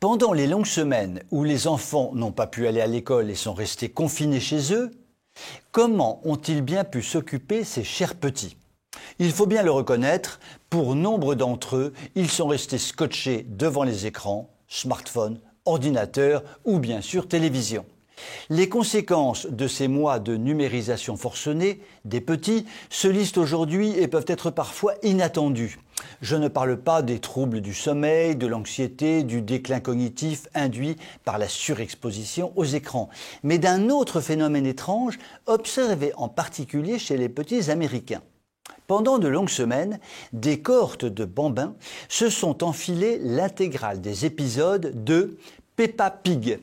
Pendant les longues semaines où les enfants n'ont pas pu aller à l'école et sont restés confinés chez eux, comment ont-ils bien pu s'occuper ces chers petits ? Il faut bien le reconnaître, pour nombre d'entre eux, ils sont restés scotchés devant les écrans, smartphones, ordinateurs ou bien sûr télévision. Les conséquences de ces mois de numérisation forcenée des petits se lisent aujourd'hui et peuvent être parfois inattendues. Je ne parle pas des troubles du sommeil, de l'anxiété, du déclin cognitif induit par la surexposition aux écrans, mais d'un autre phénomène étrange observé en particulier chez les petits Américains. Pendant de longues semaines, des cohortes de bambins se sont enfilés l'intégrale des épisodes de Peppa Pig.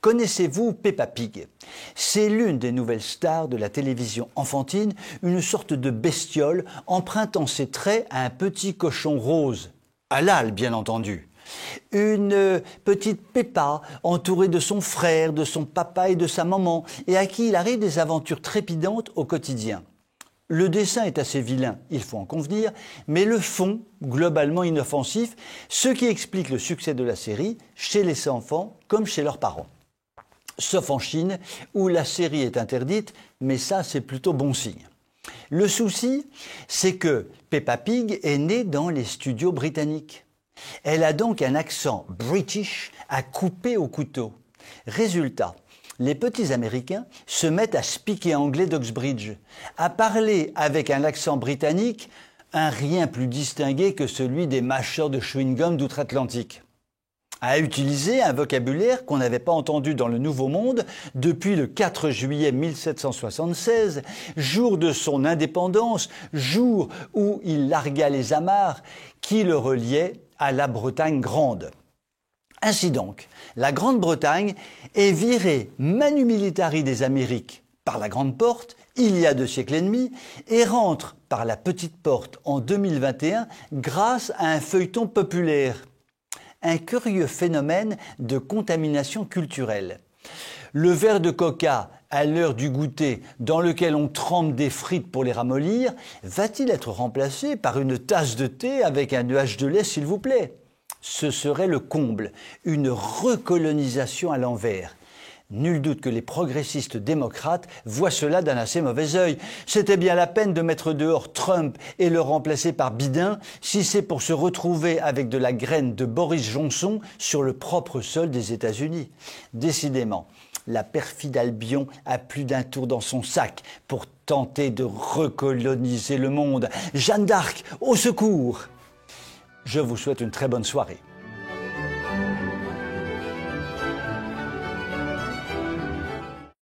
Connaissez-vous Peppa Pig ? C'est l'une des nouvelles stars de la télévision enfantine, une sorte de bestiole empruntant ses traits à un petit cochon rose. Halal, bien entendu. Une petite Peppa entourée de son frère, de son papa et de sa maman, et à qui il arrive des aventures trépidantes au quotidien. Le dessin est assez vilain, il faut en convenir, mais le fond, globalement inoffensif, ce qui explique le succès de la série chez les enfants comme chez leurs parents. Sauf en Chine, où la série est interdite, mais ça c'est plutôt bon signe. Le souci, c'est que Peppa Pig est née dans les studios britanniques. Elle a donc un accent british à couper au couteau. Résultat, les petits Américains se mettent à speaker anglais d'Oxbridge, à parler avec un accent britannique, un rien plus distingué que celui des mâcheurs de chewing-gum d'outre-Atlantique. À utiliser un vocabulaire qu'on n'avait pas entendu dans le Nouveau Monde depuis le 4 juillet 1776, jour de son indépendance, jour où il largua les amarres qui le reliaient à la Bretagne grande. Ainsi donc, la Grande-Bretagne est virée manu militari des Amériques par la Grande Porte, il y a 2 siècles et demi, et rentre par la Petite Porte en 2021 grâce à un feuilleton populaire. Un curieux phénomène de contamination culturelle. Le verre de coca à l'heure du goûter dans lequel on trempe des frites pour les ramollir, va-t-il être remplacé par une tasse de thé avec un nuage de lait, s'il vous plaît ? Ce serait le comble, une recolonisation à l'envers. Nul doute que les progressistes démocrates voient cela d'un assez mauvais œil. C'était bien la peine de mettre dehors Trump et le remplacer par Biden si c'est pour se retrouver avec de la graine de Boris Johnson sur le propre sol des États-Unis. Décidément, la perfide Albion a plus d'un tour dans son sac pour tenter de recoloniser le monde. Jeanne d'Arc, au secours ! Je vous souhaite une très bonne soirée.